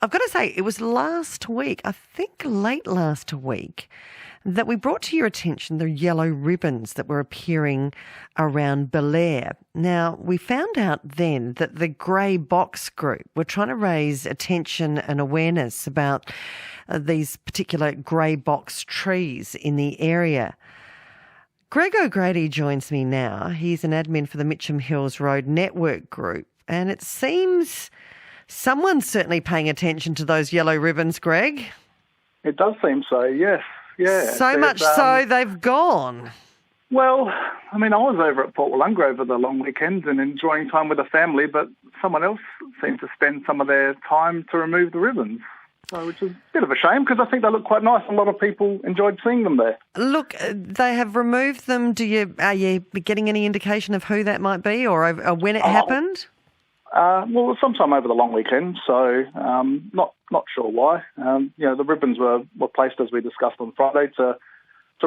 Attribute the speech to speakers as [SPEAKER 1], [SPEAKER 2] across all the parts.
[SPEAKER 1] I've got to say, it was last week, I think late last week, that we brought to your attention the yellow ribbons that were appearing around Belair. Now, we found out then that the Grey Box group were trying to raise attention and awareness about these particular grey box trees in the area. Greg O'Grady joins me now. He's an admin for the Mitcham Hills Road Network Group, and it seems someone's certainly paying attention to those yellow ribbons, Greg.
[SPEAKER 2] It does seem so, yes. Yeah.
[SPEAKER 1] So much so they've gone.
[SPEAKER 2] Well, I mean, I was over at Port Wollonga over the long weekend and enjoying time with the family, but someone else seemed to spend some of their time to remove the ribbons, which is a bit of a shame because I think they look quite nice. A lot of people enjoyed seeing them there.
[SPEAKER 1] Look, they have removed them. Are you getting any indication of who that might be or when it happened?
[SPEAKER 2] Well, sometime over the long weekend, so not sure why. The ribbons were placed, as we discussed on Friday, to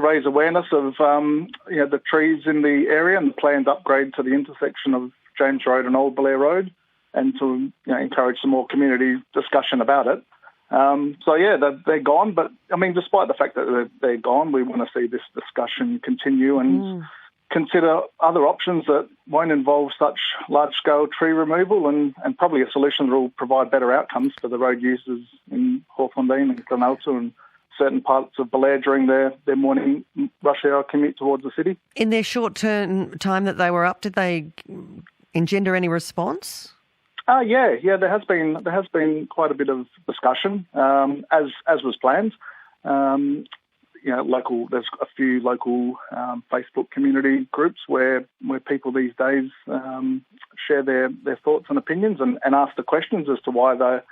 [SPEAKER 2] raise awareness of the trees in the area and the planned upgrade to the intersection of James Road and Old Belair Road, and to encourage some more community discussion about it. They're gone, but I mean, despite the fact that they're gone, we want to see this discussion continue and consider other options that won't involve such large-scale tree removal and probably a solution that will provide better outcomes for the road users in Hawthorndean and Glenelta and certain parts of Belair during their morning rush hour commute towards the city. In
[SPEAKER 1] their short-term time that they were up, did they engender any response?
[SPEAKER 2] Yeah, there has been quite a bit of discussion, as was planned. There's a few local Facebook community groups where people these days share their thoughts and opinions and ask the questions as to why they're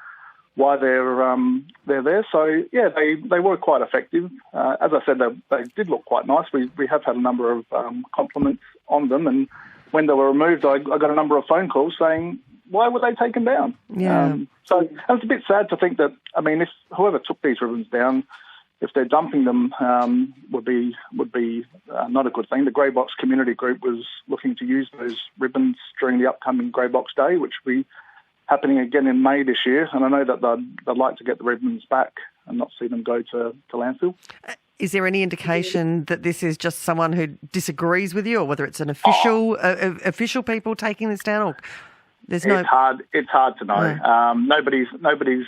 [SPEAKER 2] there. So yeah, they were quite effective. As I said, they did look quite nice. We have had a number of compliments on them, and when they were removed, I got a number of phone calls saying, why were they taken down?
[SPEAKER 1] Yeah.
[SPEAKER 2] So it's a bit sad to think that, I mean, if whoever took these ribbons down, if they're dumping them, would be not a good thing. The Grey Box Community Group was looking to use those ribbons during the upcoming Grey Box Day, which will be happening again in May this year. And I know that they'd like to get the ribbons back and not see them go to landfill.
[SPEAKER 1] Is there any indication that this is just someone who disagrees with you, or whether it's an official people taking this down? Or there's no.
[SPEAKER 2] It's hard to know.
[SPEAKER 1] No.
[SPEAKER 2] Nobody's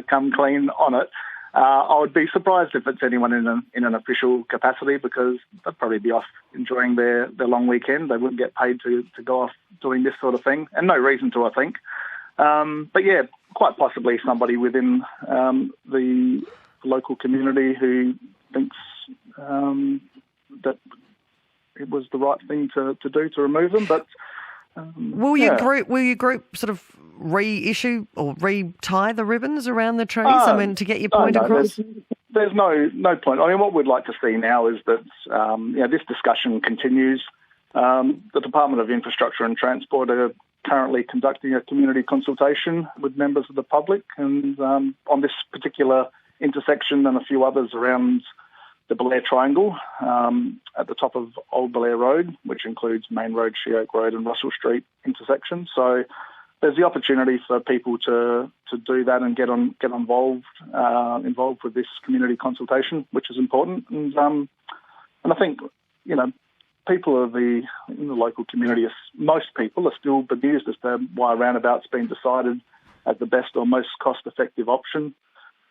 [SPEAKER 2] come clean on it. I would be surprised if it's anyone in an official capacity, because they'd probably be off enjoying their long weekend. They wouldn't get paid to go off doing this sort of thing, and no reason to, I think. But yeah, quite possibly somebody within the local community who thinks that it was the right thing to do to remove them. But
[SPEAKER 1] will your group sort of reissue or re-tie the ribbons around the trees? To get your point across?
[SPEAKER 2] There's no point. I mean, what we'd like to see now is that this discussion continues. The Department of Infrastructure and Transport are currently conducting a community consultation with members of the public, and on this particular intersection and a few others around the Belair Triangle at the top of Old Belair Road, which includes Main Road, Sheoak Road and Russell Street intersection. So there's the opportunity for people to do that and get involved with this community consultation, which is important. And I think, people in the local community, most people are still bemused as to why a roundabout's been decided as the best or most cost-effective option.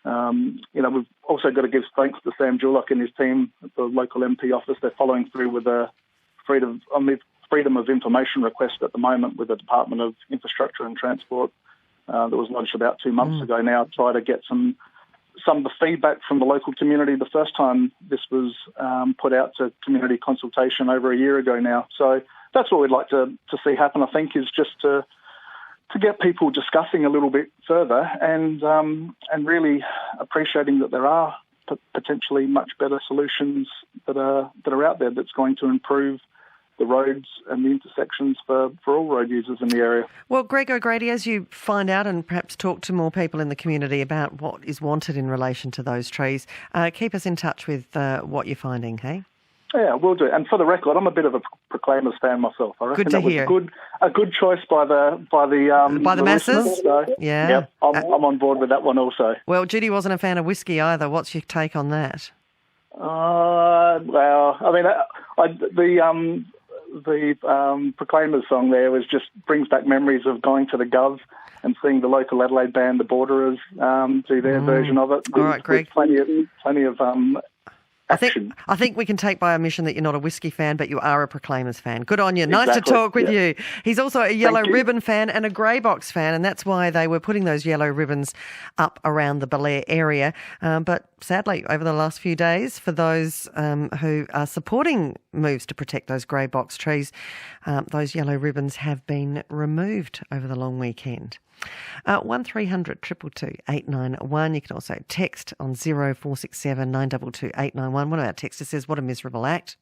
[SPEAKER 2] We've also got to give thanks to Sam Julock and his team at the local MP office. They're following through with the freedom of information request at the moment with the Department of Infrastructure and Transport that was launched about 2 months ago now, to try to get some of the feedback from the local community. The first time this was put out to community consultation over a year ago now. So that's what we'd like to see happen, I think, is just to get people discussing a little bit further and really appreciating that there are potentially much better solutions that are out there that's going to improve the roads and the intersections for all road users in the area.
[SPEAKER 1] Well, Greg O'Grady, as you find out and perhaps talk to more people in the community about what is wanted in relation to those trees, keep us in touch with what you're finding, hey?
[SPEAKER 2] Yeah, we'll do. And for the record, I'm a bit of a Proclaimers fan myself. I reckon
[SPEAKER 1] Good to
[SPEAKER 2] that was
[SPEAKER 1] hear.
[SPEAKER 2] a good choice by the
[SPEAKER 1] masses.
[SPEAKER 2] listeners, so,
[SPEAKER 1] Yeah.
[SPEAKER 2] Yep, I'm on board with that one also.
[SPEAKER 1] Well, Judy wasn't a fan of whiskey either. What's your take on that?
[SPEAKER 2] Well, I mean, the Proclaimers song there brings back memories of going to the Gov and seeing the local Adelaide band, the Borderers, do their version of it.
[SPEAKER 1] All right, Greg.
[SPEAKER 2] Plenty of action.
[SPEAKER 1] I think we can take by omission that you're not a whiskey fan, but you are a Proclaimers fan. Good on you. Nice to
[SPEAKER 2] Exactly.
[SPEAKER 1] talk with
[SPEAKER 2] Yeah.
[SPEAKER 1] you. He's also a Yellow
[SPEAKER 2] you.
[SPEAKER 1] Ribbon fan and a Grey Box fan, and that's why they were putting those yellow ribbons up around the Belair area. But sadly, over the last few days, for those who are supporting moves to protect those Grey Box trees, those yellow ribbons have been removed over the long weekend. 1300 222 891. You can also text on 0467 922 891. One of our texters says, what a miserable act.